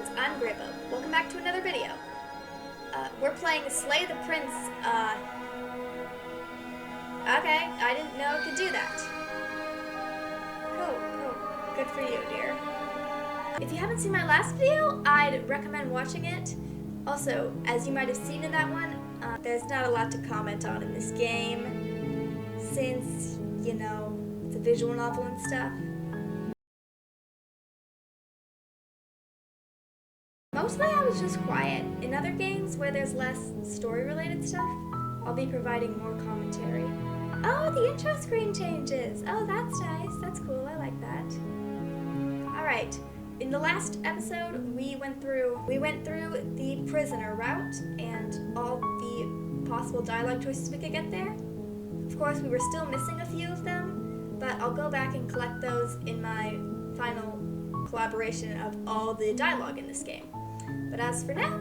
Worlds, I'm Gribbo. Welcome back to another video. We're playing Slay the Prince, Okay, I didn't know it could do that. Cool. Good for you, dear. If you haven't seen my last video, I'd recommend watching it. Also, as you might have seen in that one, there's not a lot to comment on in this game, since, you know, it's a visual novel and stuff. Mostly I was just quiet. In other games where there's less story-related stuff, I'll be providing more commentary. Oh, the intro screen changes! Oh, that's nice. That's cool. I like that. Alright, in the last episode, we went through the prisoner route and all the possible dialogue choices we could get there. Of course, we were still missing a few of them, but I'll go back and collect those in my final collaboration of all the dialogue in this game. But as for now,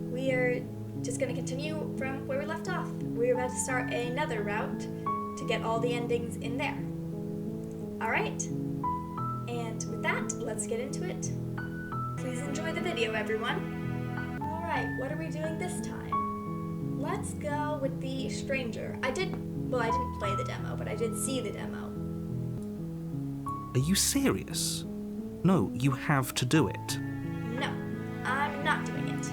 we are just going to continue from where we left off. We're about to start another route to get all the endings in there. Alright, and with that, let's get into it. Please enjoy the video, everyone. Alright, what are we doing this time? Let's go with the stranger. I didn't play the demo, but I did see the demo. Are you serious? No, you have to do it. No, I'm not doing it.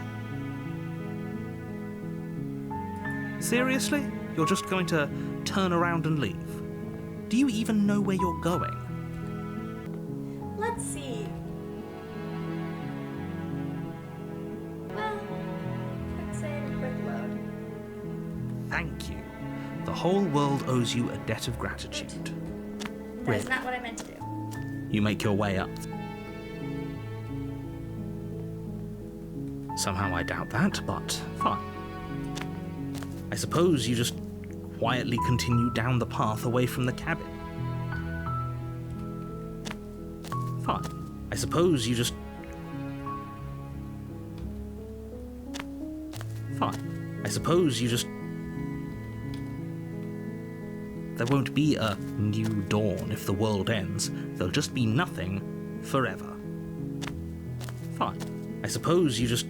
Seriously? You're just going to turn around and leave? Do you even know where you're going? Let's see. Well, quick save, quick load. Thank you. The whole world owes you a debt of gratitude. That's not what I meant to do. You make your way up. Somehow I doubt that, but fine. I suppose you just quietly continue down the path away from the cabin. Fine. I suppose you just... Fine. I suppose you just... There won't be a new dawn if the world ends. There'll just be nothing forever. Fine. I suppose you just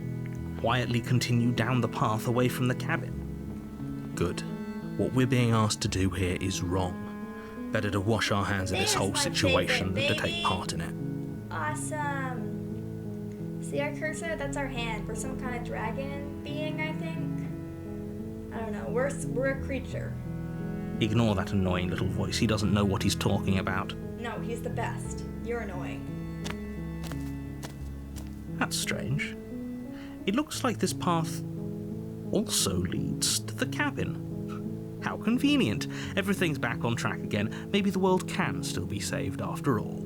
quietly continue down the path away from the cabin. Good. What we're being asked to do here is wrong. Better to wash our hands of this whole situation than to take part in it. Awesome. See our cursor? That's our hand. We're some kind of dragon being, I think. I don't know. We're a creature. Ignore that annoying little voice. He doesn't know what he's talking about. No, he's the best. You're annoying. That's strange. It looks like this path also leads to the cabin. How convenient. Everything's back on track again. Maybe the world can still be saved after all.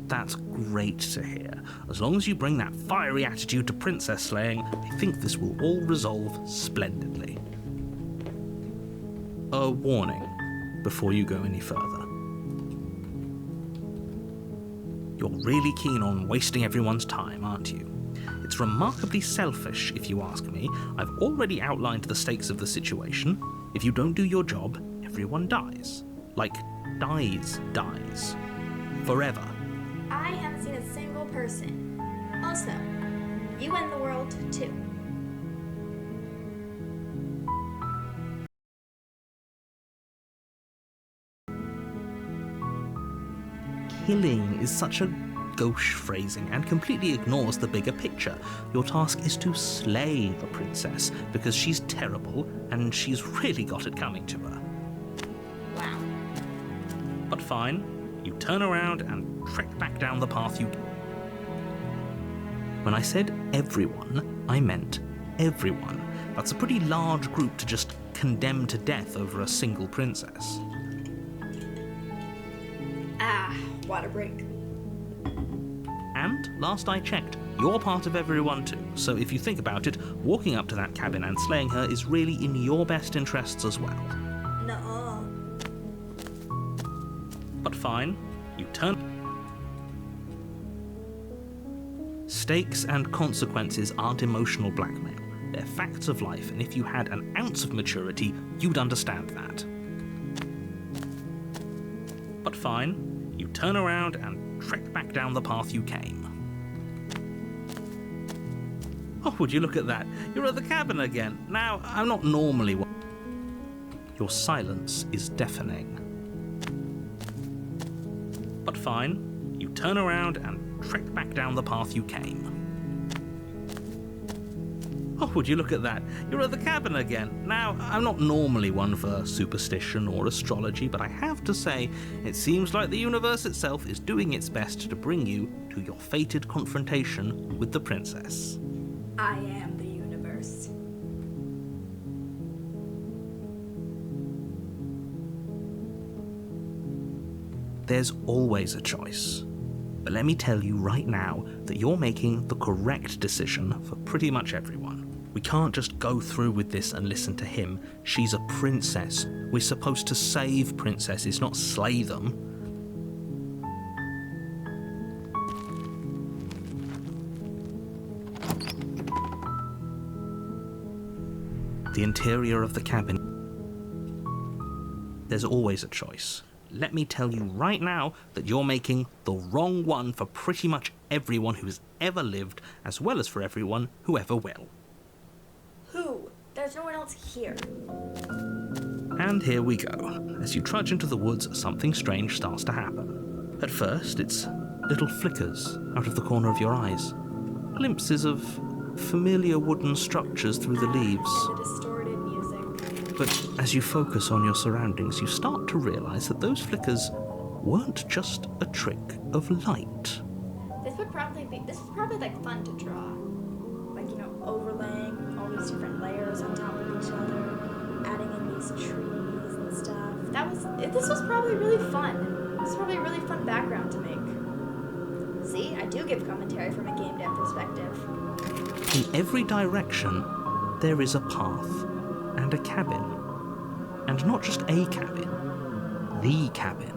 That's great to hear. As long as you bring that fiery attitude to princess slaying, I think this will all resolve splendidly. A warning before you go any further. You're really keen on wasting everyone's time, aren't you? It's remarkably selfish, if you ask me. I've already outlined the stakes of the situation. If you don't do your job, everyone dies. Like, dies. Forever. I haven't seen a single person. Also, you end the world too. Killing is such a gauche phrasing and completely ignores the bigger picture. Your task is to slay the princess because she's terrible and she's really got it coming to her. Wow. But fine, you turn around and trek back down the path you... When I said everyone, I meant everyone. That's a pretty large group to just condemn to death over a single princess. Water break. And, last I checked, you're part of everyone too, so if you think about it, walking up to that cabin and slaying her is really in your best interests as well. Nuh-uh. But fine, you turn... Stakes and consequences aren't emotional blackmail. They're facts of life, and if you had an ounce of maturity, you'd understand that. But fine, you turn around and trek back down the path you came. Oh, would you look at that? You're at the cabin again. Now, I'm not normally one. Your silence is deafening. But fine, you turn around and trek back down the path you came. Oh, would you look at that? You're at the cabin again. Now, I'm not normally one for superstition or astrology, but I have to say, it seems like the universe itself is doing its best to bring you to your fated confrontation with the princess. I am the universe. There's always a choice. But let me tell you right now that you're making the correct decision for pretty much everyone. We can't just go through with this and listen to him. She's a princess. We're supposed to save princesses, not slay them. The interior of the cabin. There's always a choice. Let me tell you right now that you're making the wrong one for pretty much everyone who's ever lived, as well as for everyone who ever will. Who? There's no one else here. And here we go. As you trudge into the woods, something strange starts to happen. At first, it's little flickers out of the corner of your eyes. Glimpses of familiar wooden structures through the leaves. And the distorted music. But as you focus on your surroundings, you start to realize that those flickers weren't just a trick of light. This was probably like fun to draw. Like, overlaying all these different layers on top of each other, adding in these trees and stuff. This was probably really fun. This was probably a really fun background to make. See, I do give commentary from a game dev perspective. In every direction, there is a path and a cabin. And not just a cabin, the cabin.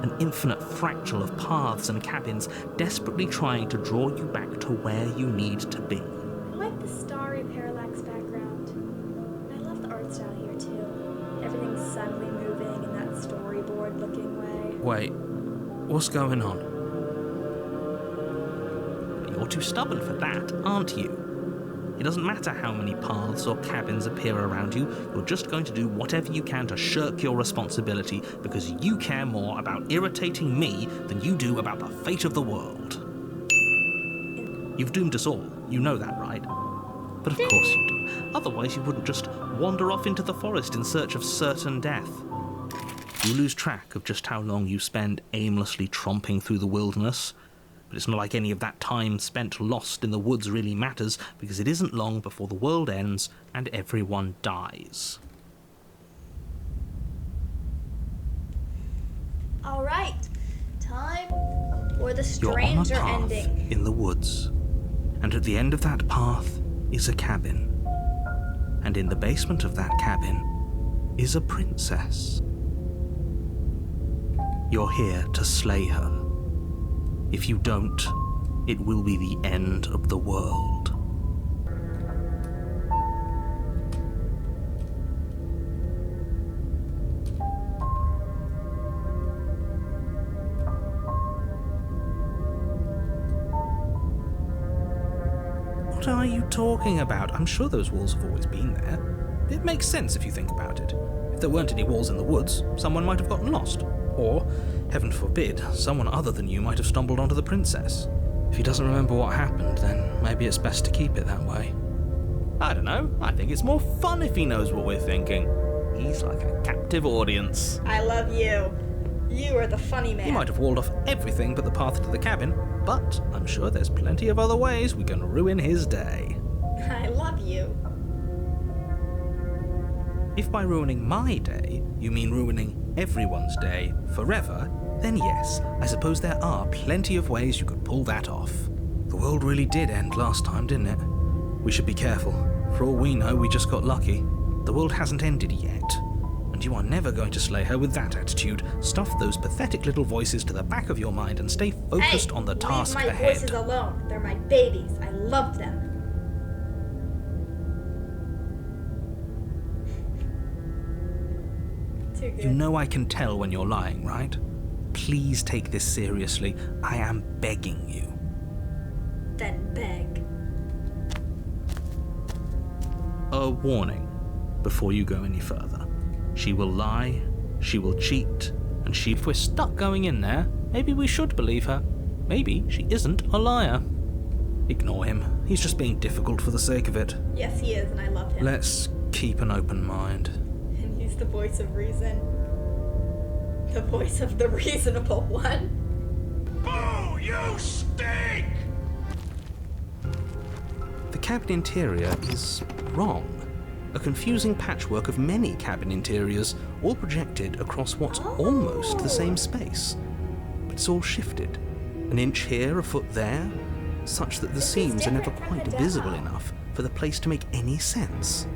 An infinite fractal of paths and cabins desperately trying to draw you back to where you need to be. I like the starry parallax background. And I love the art style here too. Everything's subtly moving in that storyboard looking way. Wait, what's going on? You're too stubborn for that, aren't you? It doesn't matter how many paths or cabins appear around you, you're just going to do whatever you can to shirk your responsibility because you care more about irritating me than you do about the fate of the world. You've doomed us all, you know that, right? But of course you do. Otherwise you wouldn't just wander off into the forest in search of certain death. You lose track of just how long you spend aimlessly tromping through the wilderness. But it's not like any of that time spent lost in the woods really matters, because it isn't long before the world ends and everyone dies. All right, time for the You're on a stranger path ending. in the woods, and at the end of that path is a cabin. And in the basement of that cabin is a princess. You're here to slay her. If you don't, it will be the end of the world. What are you talking about? I'm sure those walls have always been there. It makes sense if you think about it. If there weren't any walls in the woods, someone might have gotten lost. Or, heaven forbid, someone other than you might have stumbled onto the princess. If he doesn't remember what happened, then maybe it's best to keep it that way. I don't know, I think it's more fun if he knows what we're thinking. He's like a captive audience. I love you. You are the funny man. He might have walled off everything but the path to the cabin, but I'm sure there's plenty of other ways we can ruin his day. I love you. If by ruining my day, you mean ruining everyone's day forever, then yes, I suppose there are plenty of ways you could pull that off. The world really did end last time, didn't it? We should be careful. For all we know, we just got lucky. The world hasn't ended yet. And you are never going to slay her with that attitude. Stuff those pathetic little voices to the back of your mind and stay focused on the task leave my ahead. voices alone. They're my babies. I love them. Too good. You know I can tell when you're lying, right? please take this seriously. I am begging you. Then beg. A warning before you go any further. She will lie, she will cheat, and if we're stuck going in there, maybe we should believe her. Maybe she isn't a liar. Ignore him. He's just being difficult for the sake of it. Yes, he is, and I love him. Let's keep an open mind. And he's the voice of reason. The voice of the reasonable one. Oh, you stink! The cabin interior is wrong. A confusing patchwork of many cabin interiors, all projected across what's almost the same space. But it's all shifted. An inch here, a foot there, such that the seams are never quite visible enough for the place to make any sense.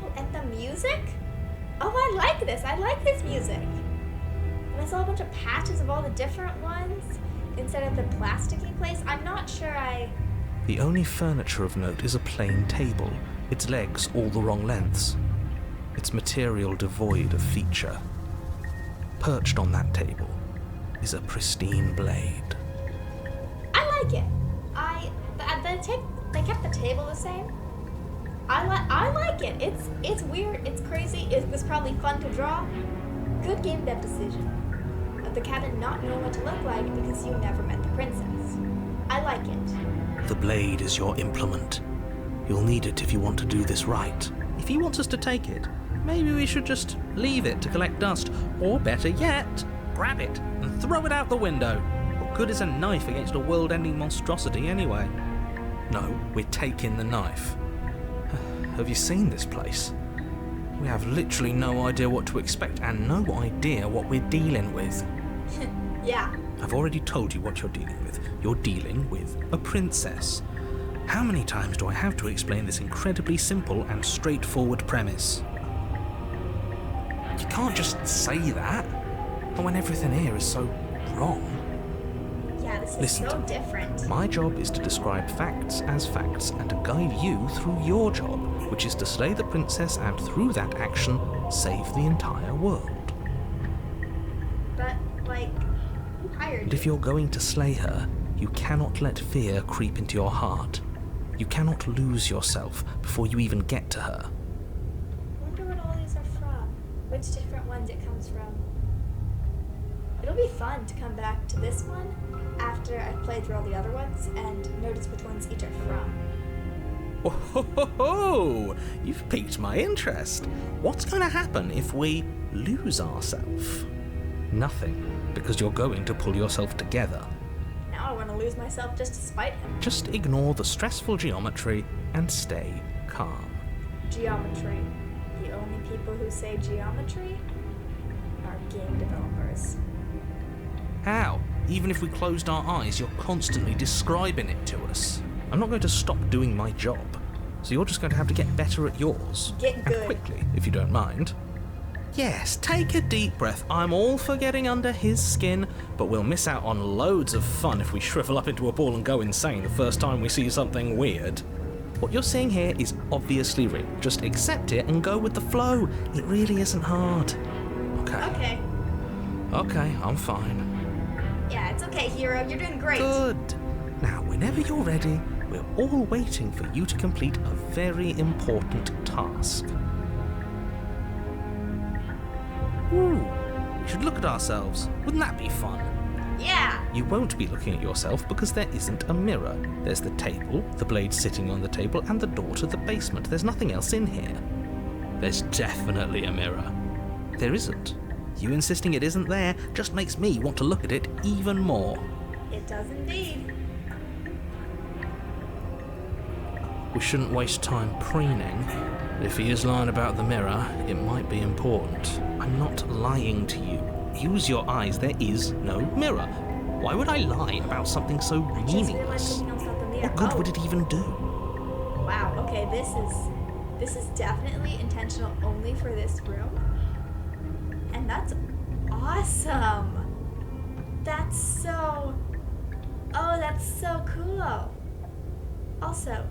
Oh, and the music? Oh, I like this. I like this music. And I saw a bunch of patches of all the different ones instead of the plasticky place. I'm not sure The only furniture of note is a plain table, its legs all the wrong lengths, its material devoid of feature. Perched on that table is a pristine blade. I like it. They kept the table the same. I like it. It's weird. It's crazy. It was probably fun to draw. Good game dev decision. Of the cabin not knowing what to look like because you never met the princess. I like it. The blade is your implement. You'll need it if you want to do this right. If he wants us to take it, maybe we should just leave it to collect dust. Or better yet, grab it and throw it out the window. What good is a knife against a world-ending monstrosity anyway? No, we're taking the knife. Have you seen this place? We have literally no idea what to expect and no idea what we're dealing with. Yeah. I've already told you what you're dealing with. You're dealing with a princess. How many times do I have to explain this incredibly simple and straightforward premise? You can't just say that. And when everything here is so wrong. Yeah, this is Listen so to me. different. My job is to describe facts as facts and to guide you through your job, which is to slay the princess and through that action, save the entire world. But, who hired And you? if you're going to slay her, you cannot let fear creep into your heart. You cannot lose yourself before you even get to her. I wonder what all these are from. Which different ones it comes from. It'll be fun to come back to this one after I've played through all the other ones and notice which ones each are from. Oh, ho, ho, ho. You've piqued my interest. What's going to happen if we lose ourselves? Nothing, because you're going to pull yourself together. Now I want to lose myself just to spite him. Just ignore the stressful geometry and stay calm. Geometry. The only people who say geometry are game developers. How? Even if we closed our eyes, you're constantly describing it to us. I'm not going to stop doing my job, so you're just going to have to get better at yours. Get good. And quickly, if you don't mind. Yes, take a deep breath. I'm all for getting under his skin, but we'll miss out on loads of fun if we shrivel up into a ball and go insane the first time we see something weird. What you're seeing here is obviously real. Just accept it and go with the flow. It really isn't hard. Okay. Okay, I'm fine. Yeah, it's okay, hero. You're doing great. Good. Now, whenever you're ready, we're all waiting for you to complete a very important task. Ooh, we should look at ourselves. Wouldn't that be fun? Yeah. You won't be looking at yourself because there isn't a mirror. There's the table, the blade sitting on the table, and the door to the basement. There's nothing else in here. There's definitely a mirror. There isn't. You insisting it isn't there just makes me want to look at it even more. It does indeed. We shouldn't waste time preening. If he is lying about the mirror, it might be important. I'm not lying to you. Use your eyes. There is no mirror. Why would I lie about something so I just realized meaningless? something else about the mirror. What good Oh, would it even do? wow, okay, this is definitely intentional only for this room. And that's awesome. That's so cool. Also,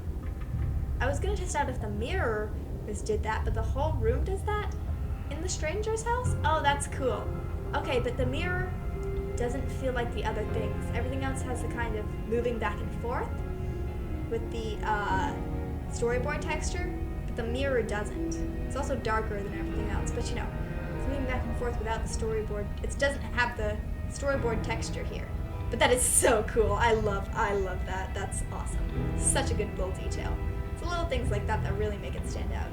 I was gonna test out if the mirror did that, but the whole room does that? In the stranger's house? Oh, that's cool. Okay, but the mirror doesn't feel like the other things. Everything else has the kind of moving back and forth with the storyboard texture, but the mirror doesn't. It's also darker than everything else, but you know, it's moving back and forth without the storyboard. It doesn't have the storyboard texture here. But that is so cool. I love that. That's awesome. Such a good little detail. It's the little things like that that really make it stand out.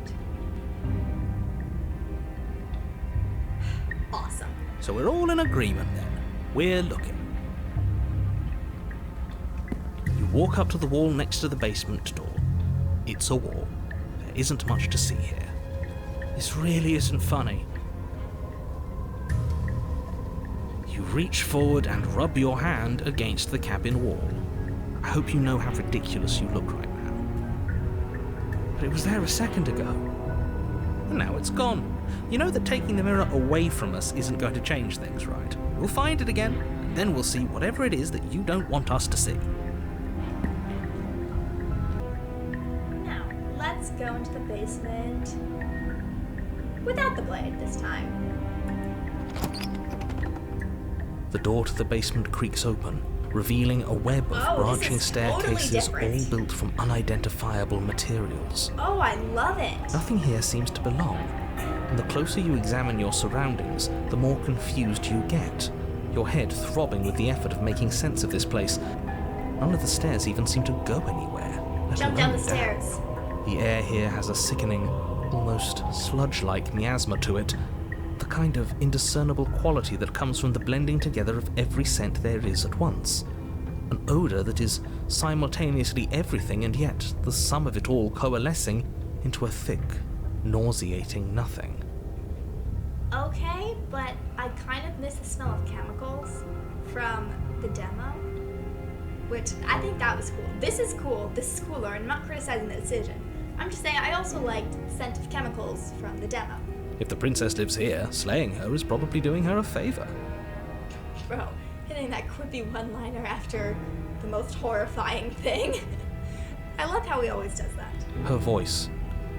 Awesome. So we're all in agreement then. We're looking. You walk up to the wall next to the basement door. It's a wall. There isn't much to see here. This really isn't funny. You reach forward and rub your hand against the cabin wall. I hope you know how ridiculous you look right now. But it was there a second ago. And now it's gone. You know that taking the mirror away from us isn't going to change things, right? We'll find it again, and then we'll see whatever it is that you don't want us to see. Now, let's go into the basement. Without the blade this time. The door to the basement creaks open, revealing a web of branching staircases all built from unidentifiable materials. Oh, I love it! Nothing here seems to belong, and the closer you examine your surroundings, the more confused you get, your head throbbing with the effort of making sense of this place. None of the stairs even seem to go anywhere. Jump down the stairs. The air here has a sickening, almost sludge-like miasma to it, the kind of indiscernible quality that comes from the blending together of every scent there is at once. An odour that is simultaneously everything and yet the sum of it all coalescing into a thick, nauseating nothing. Okay, but I kind of miss the smell of chemicals from the demo, which I think that was cool. This is cool, this is cooler, and I'm not criticizing the decision. I'm just saying I also liked the scent of chemicals from the demo. If the princess lives here, slaying her is probably doing her a favour. Bro, hitting that quippy one-liner after the most horrifying thing. I love how he always does that. Her voice,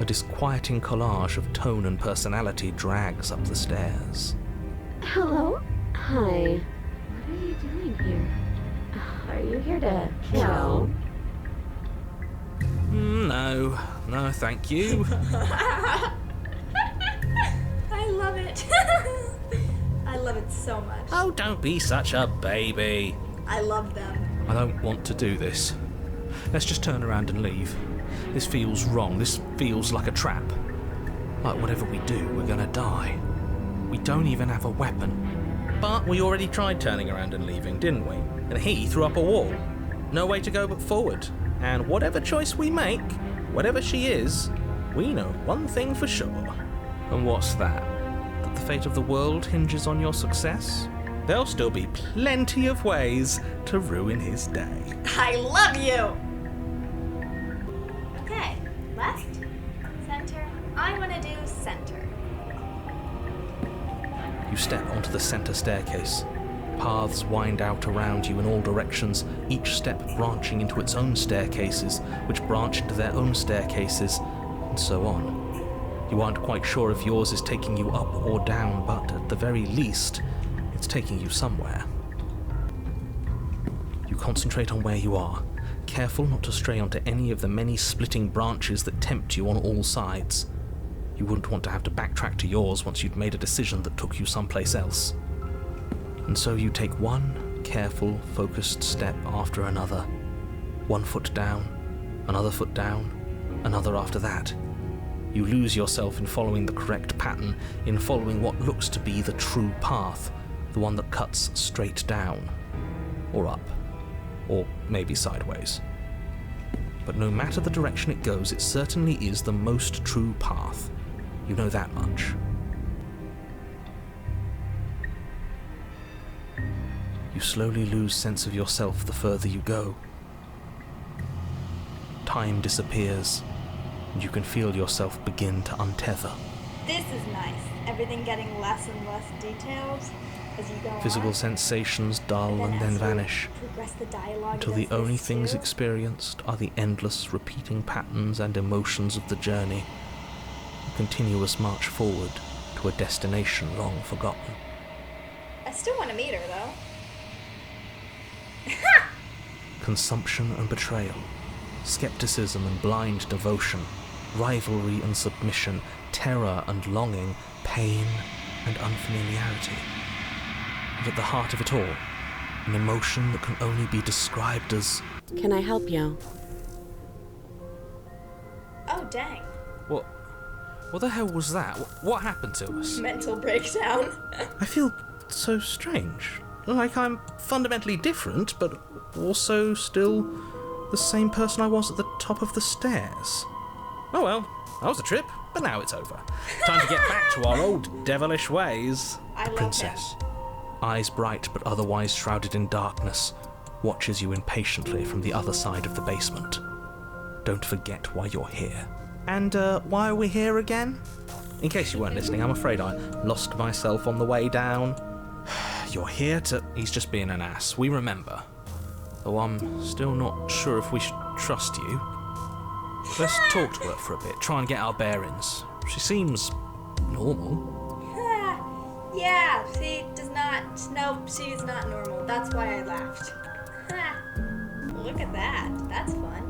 a disquieting collage of tone and personality, drags up the stairs. Hello? Hi. What are you doing here? Are you here to kill? No, thank you. I love it. I love it so much. Oh, don't be such a baby. I love them. I don't want to do this. Let's just turn around and leave. This feels wrong. This feels like a trap. Like whatever we do, we're gonna die. We don't even have a weapon. But we already tried turning around and leaving, didn't we? And he threw up a wall. No way to go but forward. And whatever choice we make, whatever she is, we know one thing for sure. And what's that? That the fate of the world hinges on your success? There'll still be plenty of ways to ruin his day. I love you! Okay, left, center. I want to do center. You step onto the center staircase. Paths wind out around you in all directions, each step branching into its own staircases, which branch into their own staircases, and so on. You aren't quite sure if yours is taking you up or down, but at the very least, it's taking you somewhere. You concentrate on where you are, careful not to stray onto any of the many splitting branches that tempt you on all sides. You wouldn't want to have to backtrack to yours once you'd made a decision that took you someplace else. And so you take one careful, focused step after another. One foot down, another foot down, another after that. You lose yourself in following the correct pattern, in following what looks to be the true path, the one that cuts straight down, or up, or maybe sideways. But no matter the direction it goes, it certainly is the most true path. You know that much. You slowly lose sense of yourself the further you go. Time disappears, and you can feel yourself begin to untether. This is nice. Everything getting less and less detailed as you go Physical on. sensations dull and then as you vanish, progress the dialogue, until it the does only this things too. experienced are the endless repeating patterns and emotions of the journey, a continuous march forward to a destination long forgotten. I still want to meet her though. consumption and betrayal, skepticism and blind devotion, rivalry and submission, terror and longing, pain and unfamiliarity. And at the heart of it all, an emotion that can only be described as... Can I help you? Oh, dang. What the hell was that? What happened to us? Mental breakdown. I feel so strange. Like I'm fundamentally different, but also still the same person I was at the top of the stairs. Oh well, that was a trip, but now it's over. Time to get back to our old devilish ways. I love Princess, eyes bright but otherwise shrouded in darkness, watches you impatiently from the other side of the basement. Don't forget why you're here. And why are we here again? In case you weren't listening, I'm afraid I lost myself on the way down. You're here to... He's just being an ass, we remember. Though I'm still not sure if we should trust you. Let's talk to her for a bit, try and get our bearings. She seems normal. Yeah, she does not. Nope, she's not normal. That's why I laughed. Look at that. That's fun.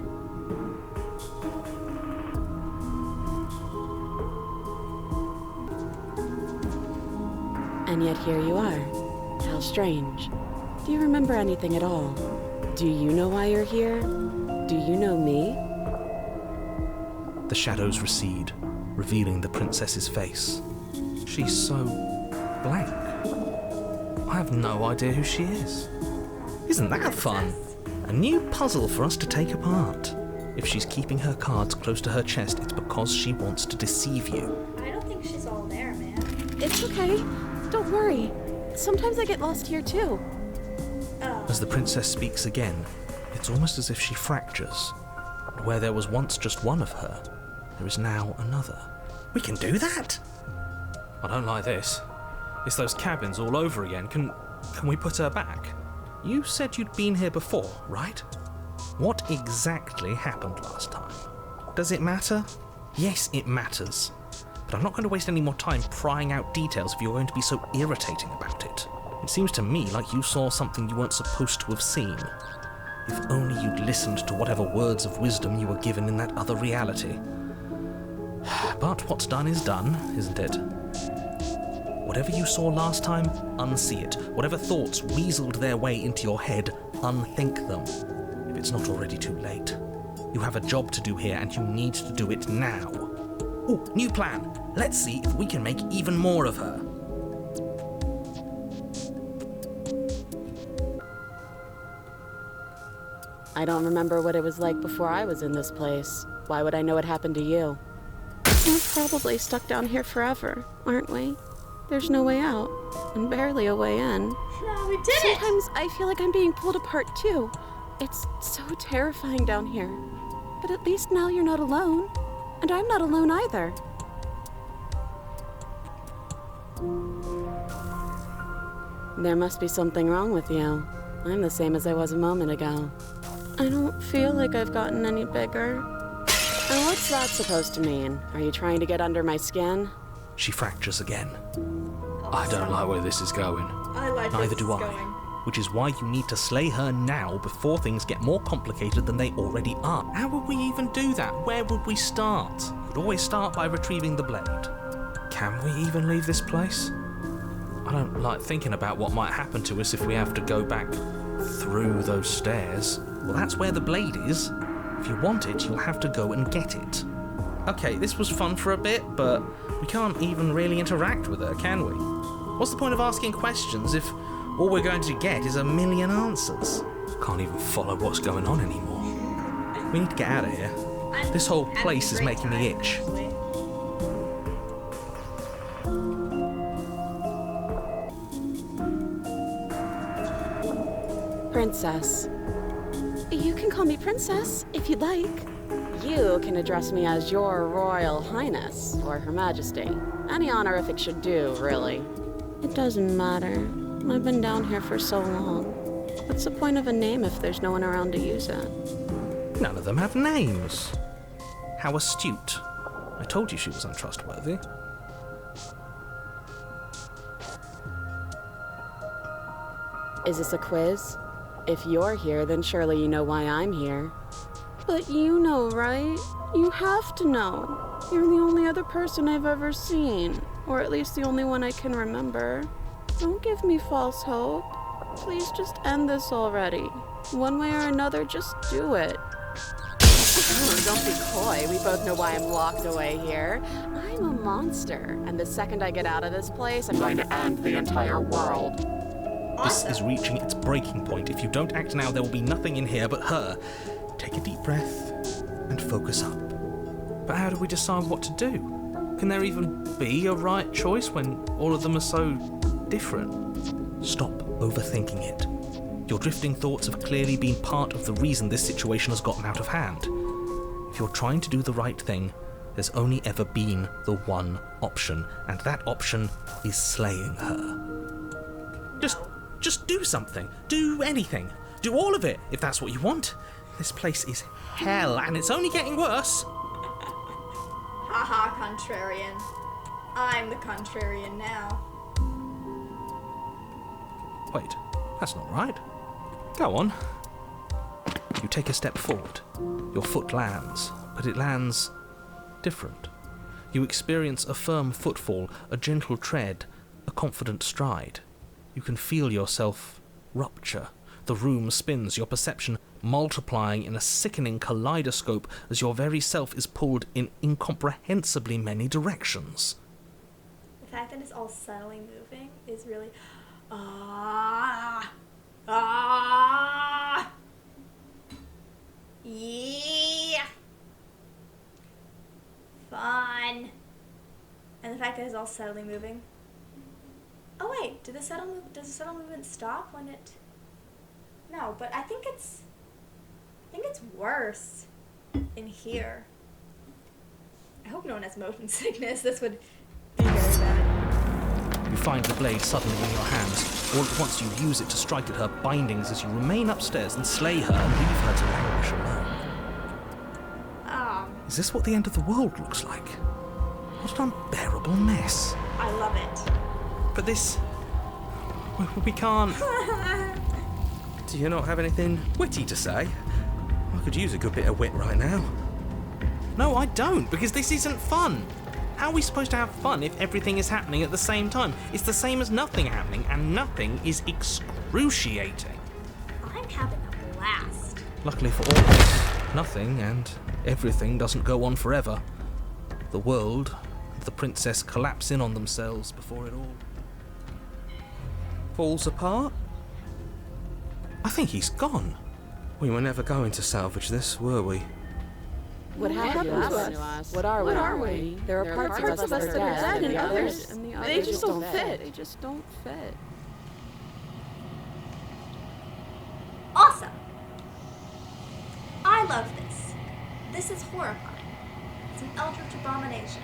And yet here you are. How strange. Do you remember anything at all? Do you know why you're here? Do you know me? The shadows recede, revealing the princess's face. She's so blank. I have no idea who she is. Isn't that fun? A new puzzle for us to take apart. If she's keeping her cards close to her chest, it's because she wants to deceive you. I don't think she's all there, man. It's okay. Don't worry. Sometimes I get lost here too. Oh. As the princess speaks again, it's almost as if she fractures. And where there was once just one of her, there is now another. We can do that? I don't like this. It's those cabins all over again. Can we put her back? You said you'd been here before, right? What exactly happened last time? Does it matter? Yes, it matters. But I'm not going to waste any more time prying out details if you're going to be so irritating about it. It seems to me like you saw something you weren't supposed to have seen. If only you'd listened to whatever words of wisdom you were given in that other reality. But what's done is done, isn't it? Whatever you saw last time, unsee it. Whatever thoughts weaseled their way into your head, unthink them. If it's not already too late. You have a job to do here and you need to do it now. Ooh, new plan. Let's see if we can make even more of her. I don't remember what it was like before I was in this place. Why would I know what happened to you? We're probably stuck down here forever, aren't we? There's no way out, and barely a way in. No, we did it! Sometimes I feel like I'm being pulled apart too. It's so terrifying down here. But at least now you're not alone. And I'm not alone either. There must be something wrong with you. I'm the same as I was a moment ago. I don't feel like I've gotten any bigger. And what's that supposed to mean? Are you trying to get under my skin? She fractures again. I don't like where this is going. I like where Neither this do is I. going. Which is why you need to slay her now before things get more complicated than they already are. How would we even do that? Where would we start? We'd always start by retrieving the blade. Can we even leave this place? I don't like thinking about what might happen to us if we have to go back through those stairs. Well, that's where the blade is. If you want it, you'll have to go and get it. Okay, this was fun for a bit, but we can't even really interact with her, can we? What's the point of asking questions if all we're going to get is a million answers? Can't even follow what's going on anymore. We need to get out of here. This whole place is making me itch. Princess. You can call me Princess, if you'd like. You can address me as Your Royal Highness, or Her Majesty. Any honorific should do, really. It doesn't matter. I've been down here for so long. What's the point of a name if there's no one around to use it? None of them have names. How astute. I told you she was untrustworthy. Is this a quiz? If you're here, then surely you know why I'm here. But you know, right? You have to know. You're the only other person I've ever seen. Or at least the only one I can remember. Don't give me false hope. Please just end this already. One way or another, just do it. Don't be coy. We both know why I'm locked away here. I'm a monster. And the second I get out of this place, I'm going to end the entire world. This is reaching its breaking point. If you don't act now, there will be nothing in here but her. Take a deep breath and focus up. But how do we decide what to do? Can there even be a right choice when all of them are so different? Stop overthinking it. Your drifting thoughts have clearly been part of the reason this situation has gotten out of hand. If you're trying to do the right thing, there's only ever been the one option, and that option is slaying her. Just do something. Do anything. Do all of it, if that's what you want. This place is hell, and it's only getting worse. Haha, contrarian. I'm the contrarian now. Wait, that's not right. Go on. You take a step forward. Your foot lands, but it lands different. You experience a firm footfall, a gentle tread, a confident stride. You can feel yourself rupture. The room spins, your perception multiplying in a sickening kaleidoscope as your very self is pulled in incomprehensibly many directions. The fact that it's all subtly moving is really... Yeah! Fun! And the fact that it's all subtly moving. Oh wait, does the subtle movement stop when it... No, but I think it's worse in here. I hope no one has motion sickness. This would be very bad. You find the blade suddenly in your hands. All at once you use it to strike at her bindings as you remain upstairs and slay her and leave her to languish alone. Is this what the end of the world looks like? What an unbearable mess. I love it. But this... We can't... Do you not have anything witty to say? I could use a good bit of wit right now. No, I don't, because this isn't fun. How are we supposed to have fun if everything is happening at the same time? It's the same as nothing happening, and nothing is excruciating. I'm having a blast. Luckily for all of us, nothing and everything doesn't go on forever. The world and the princess collapse in on themselves before it all falls apart. I think he's gone. We were never going to salvage this, were we? What happened to us? What are we? There are parts of us that are dead, and others, they just don't fit. They just don't fit. Awesome. I love this. This is horrifying. It's an eldritch abomination.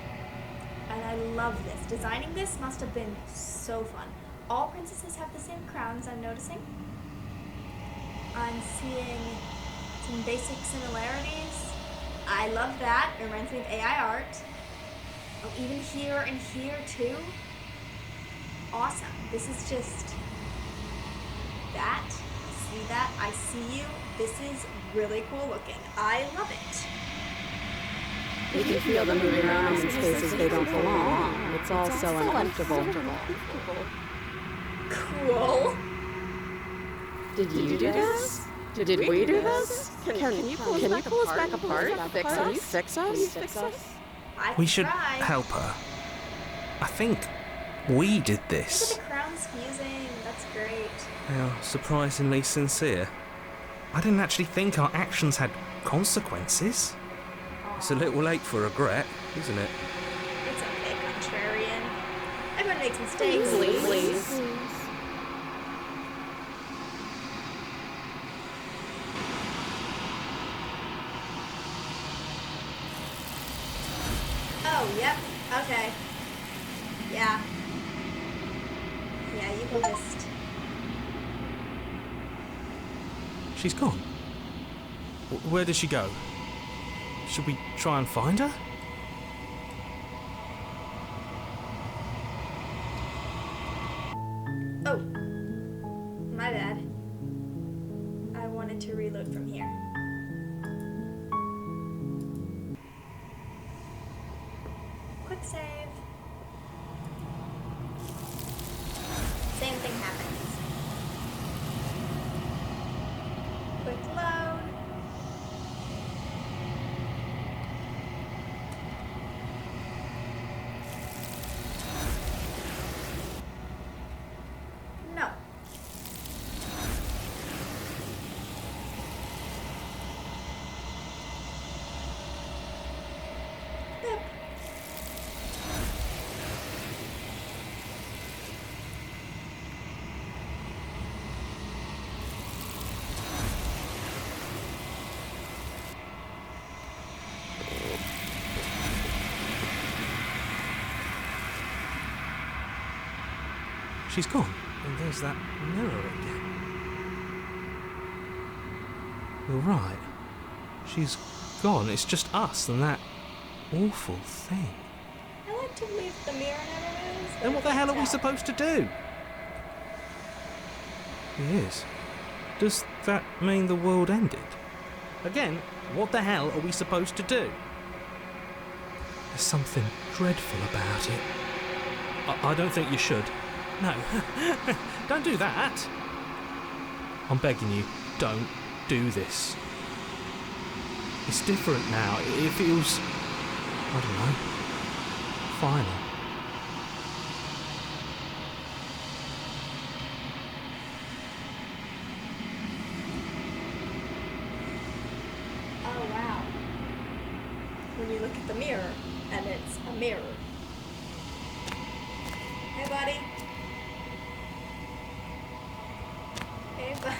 And I love this. Designing this must have been so fun. All princesses have the same crowns, I'm noticing. I'm seeing some basic similarities. I love that. It reminds me of AI art. Oh, even here and here too. Awesome. This is just that. See that? I see you. This is really cool looking. I love it. You can feel them moving around in spaces they don't belong. It's all so uncomfortable. Cool. Did you do this? Did we do this? Can you pull us back apart? Can you fix us? We should try. help her. I think we did Look at this. the crowns fusing. That's great. How surprisingly sincere. I didn't actually think our actions had consequences. It's a little late for regret, isn't it? It's okay, contrarian. Everyone makes mistakes. Please. Oh, yep. Okay. Yeah. Yeah, you can just... She's gone. Where did she go? Should we try and find her? Oh. My bad. and to reload from here. Quick save. Same thing happens. Quick load. No. Boop. She's gone, and there's that mirror again. You're right. She's gone. It's just us and that awful thing. I like to believe the mirror never moves. Then what the hell are we supposed to do? It is. Does that mean the world ended? Again, what the hell are we supposed to do? There's something dreadful about it. I don't think you should. No, don't do that. I'm begging you, don't do this. It's different now. It feels, I don't know, final. Oh wow. When you look at the mirror, and it's a mirror. Hey buddy. Hey bud.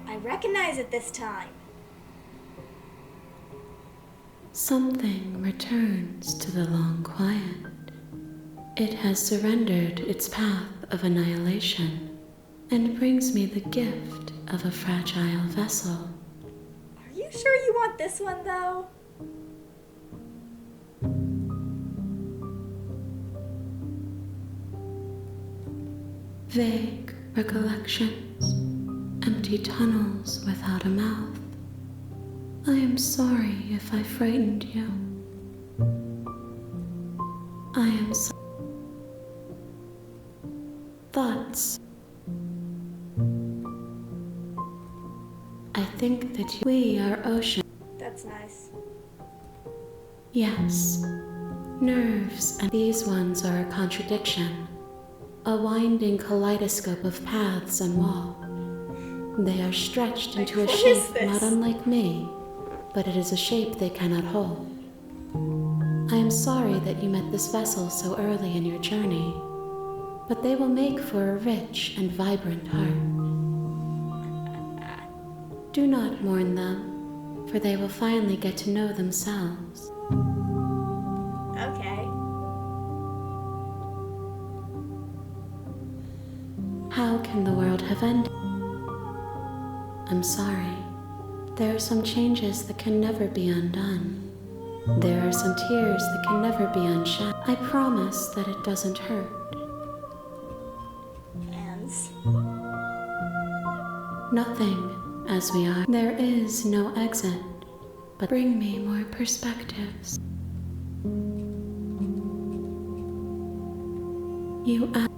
I recognize it this time. Something returns to the long quiet. It has surrendered its path of annihilation and brings me the gift of a fragile vessel. Are you sure you want this one though? Vague recollections, empty tunnels without a mouth. I am sorry if I frightened you. I am sorry. Thoughts. I think that we are ocean. That's nice. Yes. Nerves, and these ones are a contradiction. A winding kaleidoscope of paths and wall. They are stretched into a What shape is this? not unlike me, but it is a shape they cannot hold. I am sorry that you met this vessel so early in your journey, but they will make for a rich and vibrant heart. Do not mourn them, for they will finally get to know themselves. Okay. How can the world have ended? I'm sorry. There are some changes that can never be undone. There are some tears that can never be unshed. I promise that it doesn't hurt. Hands. Nothing, as we are. There is no exit, but bring me more perspectives. You ask.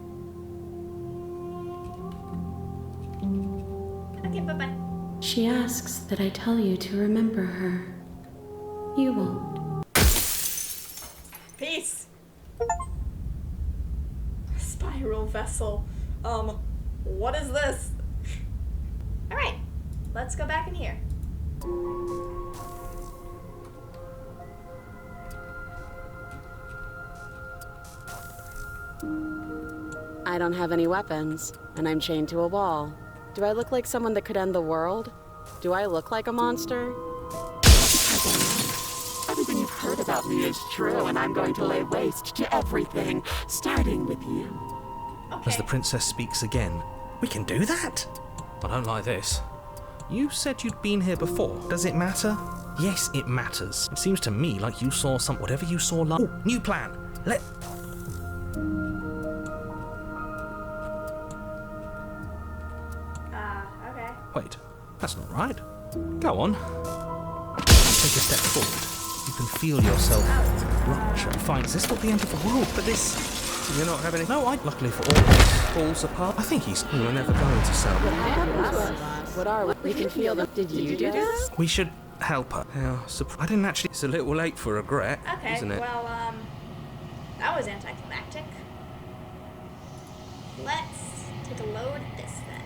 Okay, bye-bye. She asks that I tell you to remember her. You won't. Peace. Spiral vessel. What is this? Alright, let's go back in here. I don't have any weapons, and I'm chained to a wall. Do I look like someone that could end the world? Do I look like a monster? Everything you've heard about me is true, and I'm going to lay waste to everything, starting with you. Okay. As the princess speaks again. We can do that? I don't like this. You said you'd been here before. Does it matter? Yes, it matters. It seems to me like you saw whatever you saw. New plan. Wait, that's not right. Go on. Take a step forward. You can feel yourself rupture. Fine, is this not the end of the world? But this... You're not having it? No, luckily for all, falls apart. I think we're never going to sell. What are we? We can feel them. Did you do this? We should help her. Yeah, I didn't actually... It's a little late for regret, Okay, isn't it? well, that was anticlimactic. Let's take a load at this then.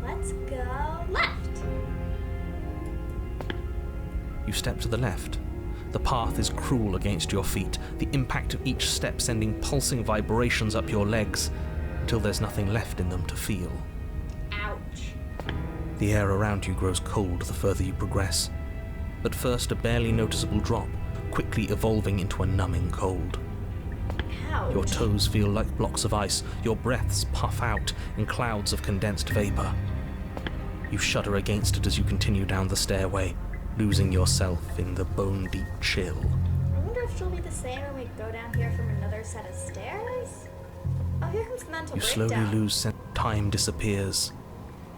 Let's go left. You step to the left. The path is cruel against your feet, the impact of each step sending pulsing vibrations up your legs until there's nothing left in them to feel. Ouch. The air around you grows cold the further you progress. At first, a barely noticeable drop, quickly evolving into a numbing cold. Ouch. Your toes feel like blocks of ice, your breaths puff out in clouds of condensed vapor. You shudder against it as you continue down the stairway, losing yourself in the bone-deep chill. I wonder if she'll be the same when we go down here from another set of stairs? Oh, here comes the mental You breakdown. slowly lose sense. Time disappears.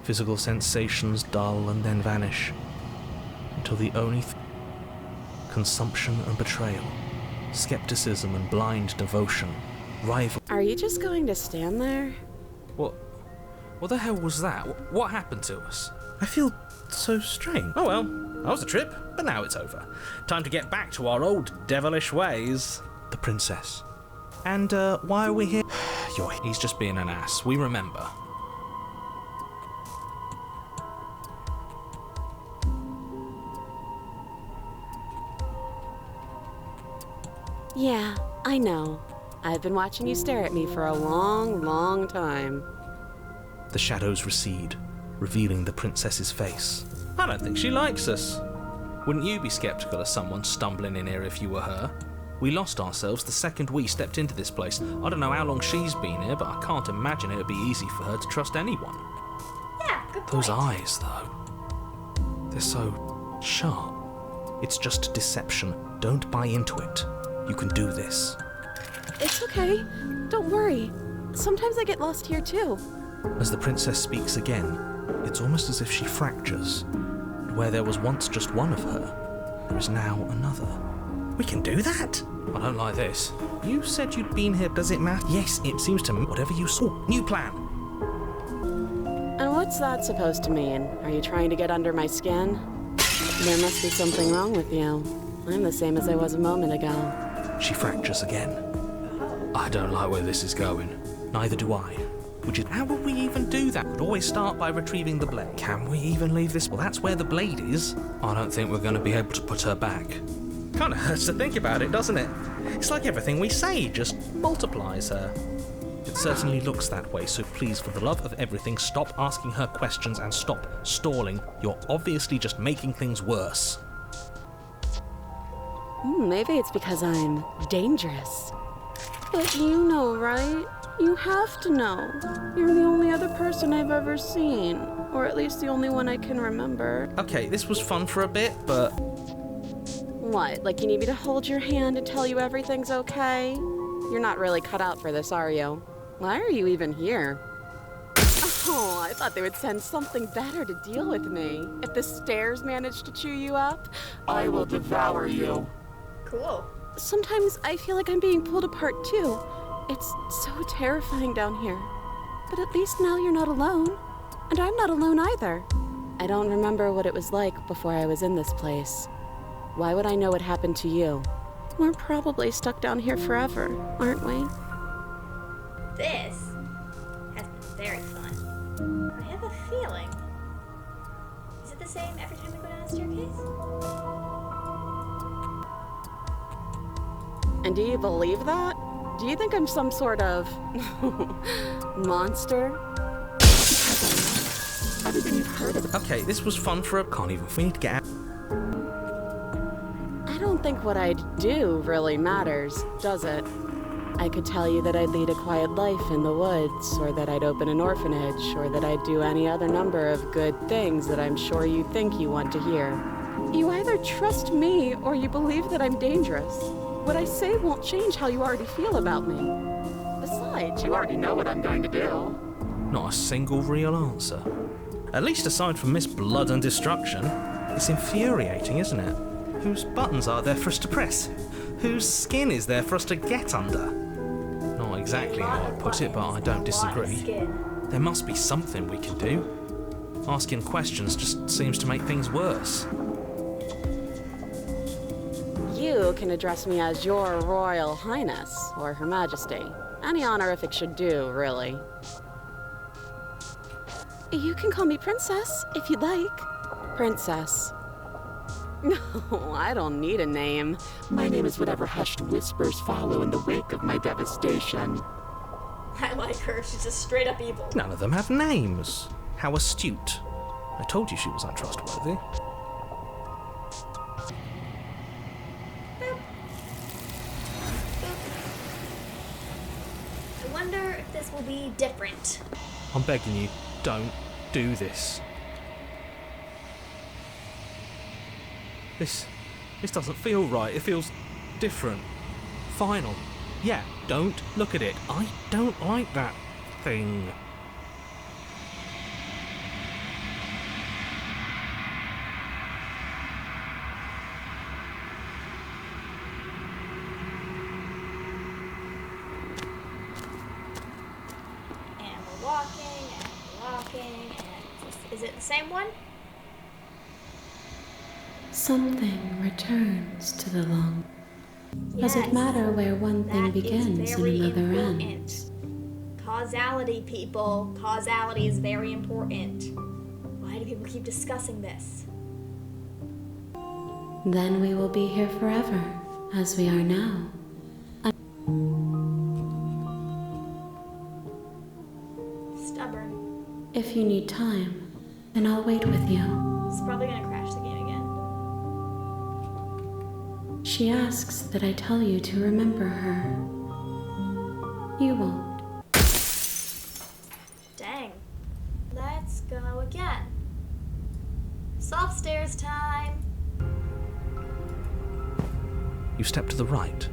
Physical sensations dull and then vanish. Until the only consumption and betrayal, skepticism and blind devotion, rival... Are you just going to stand there? What the hell was that? What happened to us? I feel so strange. Oh well, that was a trip, but now it's over. Time to get back to our old devilish ways. The princess. And, why are we here? He's just being an ass. We remember. Yeah, I know. I've been watching you stare at me for a long, long time. The shadows recede, revealing the princess's face. I don't think she likes us. Wouldn't you be skeptical of someone stumbling in here if you were her? We lost ourselves the second we stepped into this place. I don't know how long she's been here, but I can't imagine it would be easy for her to trust anyone. Yeah, good point. Those eyes, though. They're so sharp. It's just deception. Don't buy into it. You can do this. It's okay. Don't worry. Sometimes I get lost here too. As the princess speaks again, it's almost as if she fractures. And where there was once just one of her, there is now another. We can do that? I don't like this. You said you'd been here, does it matter? Yes, it seems to me. Whatever you saw. New plan. And what's that supposed to mean? Are you trying to get under my skin? There must be something wrong with you. I'm the same as I was a moment ago. She fractures again. I don't like where this is going. Neither do I. How would we even do that? We'd always start by retrieving the blade. Can we even leave this? Well, that's where the blade is. I don't think we're going to be able to put her back. Kind of hurts to think about it, doesn't it? It's like everything we say just multiplies her. It certainly looks that way, so please, for the love of everything, stop asking her questions and stop stalling. You're obviously just making things worse. Maybe it's because I'm dangerous. But you know, right? You have to know. You're the only other person I've ever seen. Or at least the only one I can remember. Okay, this was fun for a bit, but... What, like you need me to hold your hand and tell you everything's okay? You're not really cut out for this, are you? Why are you even here? Oh, I thought they would send something better to deal with me. If the stairs managed to chew you up, I will devour you. Cool. sometimes I feel like I'm being pulled apart too. It's so terrifying down here. But at least now you're not alone. And I'm not alone either. I don't remember what it was like before I was in this place. Why would I know what happened to you? We're probably stuck down here forever, aren't we? This has been very fun. I have a feeling. Is it the same every time we go down a staircase? And do you believe that? Do you think I'm some sort of monster? Okay, this was fun for a... Can't even... We need to get out. I don't think what I'd do really matters, does it? I could tell you that I'd lead a quiet life in the woods, or that I'd open an orphanage, or that I'd do any other number of good things that I'm sure you think you want to hear. You either trust me, or you believe that I'm dangerous. What I say won't change how you already feel about me. Besides, You already know what I'm going to do. Not a single real answer. At least aside from Miss Blood and Destruction. It's infuriating, isn't it? Whose buttons are there for us to press? Whose skin is there for us to get under? Not exactly how I'd put it, but I don't disagree. There must be something we can do. Asking questions just seems to make things worse. You can address me as Your Royal Highness or Her Majesty. Any honorific should do, really. You can call me Princess if you'd like. Princess. No, I don't need a name. My name is whatever hushed whispers follow in the wake of my devastation. I like her. She's just straight up evil. None of them have names. How astute. I told you she was untrustworthy. I wonder if this will be different. I'm begging you, don't do this. This doesn't feel right. It feels different. Final. Yeah, don't look at it. I don't like that thing. And we're walking, and we're walking, and is it the same one? Something returns to the long. Does Yes. it matter where one thing That is begins and very another important. ends? Causality, people. Causality is very important. Why do people keep discussing this? Then we will be here forever, as we are now. Stubborn. If you need time, then I'll wait with you. It's probably gonna crash the game again. She asks that I tell you to remember her. You won't. Dang. Let's go again. Soft stairs time. You step to the right.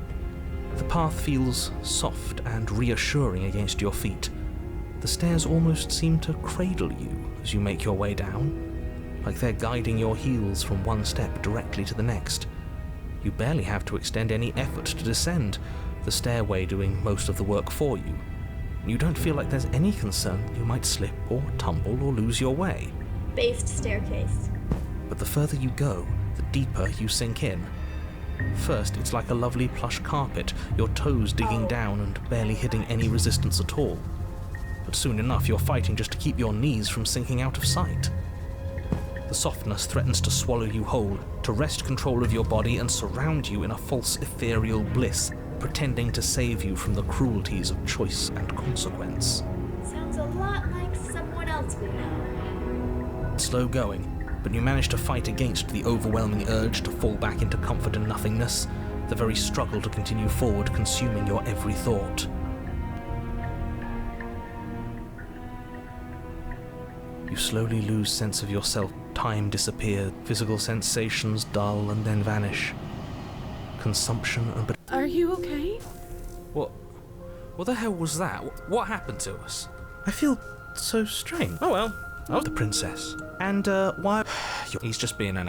The path feels soft and reassuring against your feet. The stairs almost seem to cradle you as you make your way down, like they're guiding your heels from one step directly to the next. You barely have to extend any effort to descend, the stairway doing most of the work for you. You don't feel like there's any concern you might slip or tumble or lose your way. Based staircase. But the further you go, the deeper you sink in. First, it's like a lovely plush carpet, your toes digging down and barely hitting any resistance at all. But soon enough, you're fighting just to keep your knees from sinking out of sight. The softness threatens to swallow you whole, to wrest control of your body and surround you in a false ethereal bliss, pretending to save you from the cruelties of choice and consequence. Sounds a lot like someone else we know. It's slow going, but you manage to fight against the overwhelming urge to fall back into comfort and nothingness, the very struggle to continue forward consuming your every thought. You slowly lose sense of yourself. Time disappears, physical sensations dull and then vanish. Consumption and... Are you okay? What the hell was that? What happened to us? I feel so strange. Oh well, I was the princess. And, why... He's just being an...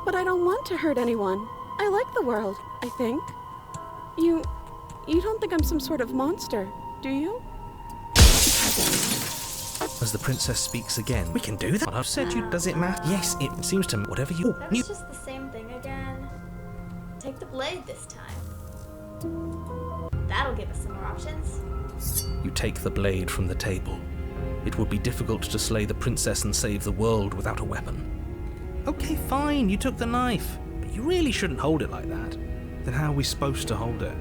But I don't want to hurt anyone. I like the world, I think. You don't think I'm some sort of monster, do you? As the princess speaks again. We can do that. I've said you. Does it matter? Yes, it seems to me. Whatever you... That was just the same thing again. Take the blade this time. That'll give us some more options. You take the blade from the table. It would be difficult to slay the princess and save the world without a weapon. Okay, fine, you took the knife. But you really shouldn't hold it like that. Then how are we supposed to hold it?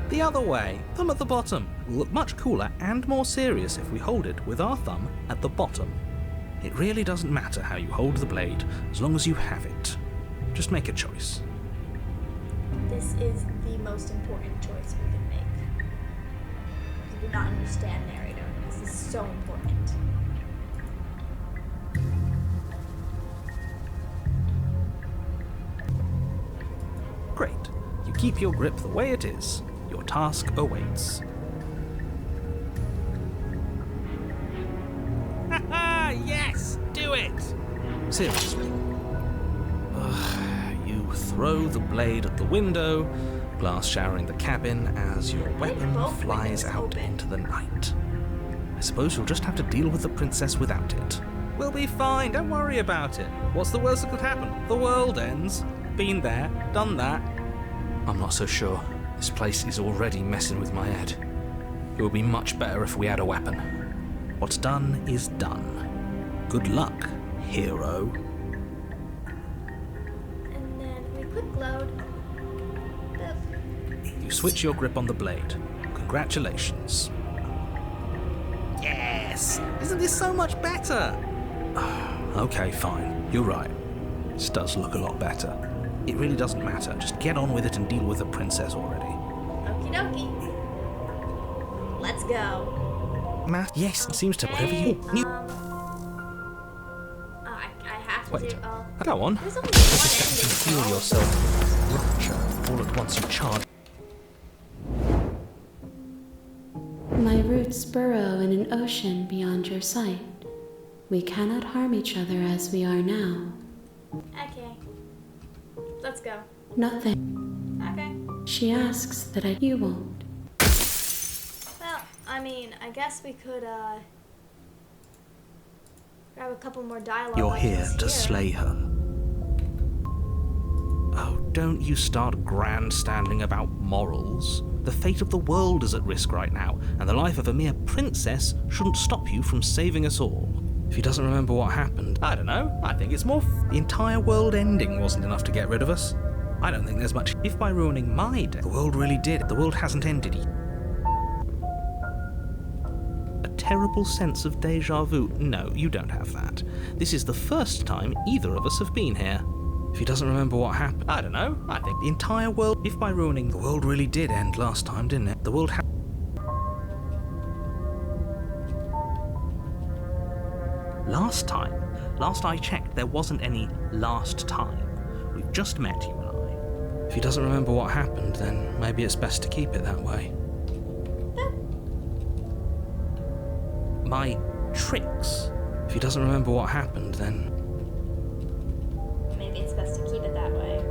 The other way, thumb at the bottom. Will look much cooler and more serious if we hold it with our thumb at the bottom. It really doesn't matter how you hold the blade, as long as you have it. Just make a choice. This is the most important choice we can make. You do not understand, narrator. This is so important. Great. You keep your grip the way it is. Your task awaits. Seriously. You throw the blade at the window, glass showering the cabin as your weapon both flies windows out open. into the night. I suppose you'll just have to deal with the princess without it. We'll be fine, don't worry about it. What's the worst that could happen? The world ends. Been there, done that. I'm not so sure. This place is already messing with my head. It would be much better if we had a weapon. What's done is done. Good luck, hero. And then we quick load. Boop. You switch your grip on the blade. Congratulations. Yes! Isn't this so much better? Okay, fine. You're right. This does look a lot better. It really doesn't matter. Just get on with it and deal with the princess already. Okie dokie. Let's go. Yes, it seems to whatever you... I have to Wait. do. Oh. Go on. There's only one ending. Feel yourself rupture all at once you charge. My roots burrow in an ocean beyond your sight. We cannot harm each other as we are now. Okay. Let's go. Nothing. Okay. She asks that you won't. Well, I mean, I guess we could, grab a couple more dialogue. You're here options to slay her. Oh, don't you start grandstanding about morals. The fate of the world is at risk right now, and the life of a mere princess shouldn't stop you from saving us all. If he doesn't remember what happened, I don't know. I think it's more the entire world ending wasn't enough to get rid of us. I don't think there's much. If by ruining my day, the world really did. The world hasn't ended yet. A terrible sense of deja vu. No, you don't have that. This is the first time either of us have been here. If he doesn't remember what happened, I don't know. I think the entire world. If by ruining, the world really did end last time, didn't it? The world Last I checked, there wasn't any last time. We've just met, you and I. If he doesn't remember what happened, then maybe it's best to keep it that way. My tricks. If he doesn't remember what happened, then... Maybe it's best to keep it that way.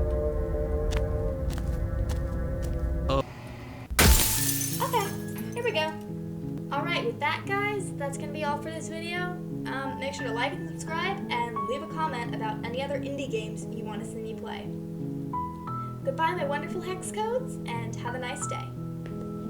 Okay, here we go. Alright, with that, guys, that's gonna be all for this video. Make sure to like and subscribe, and leave a comment about any other indie games you want to see me play. Goodbye, my wonderful hex codes, and have a nice day.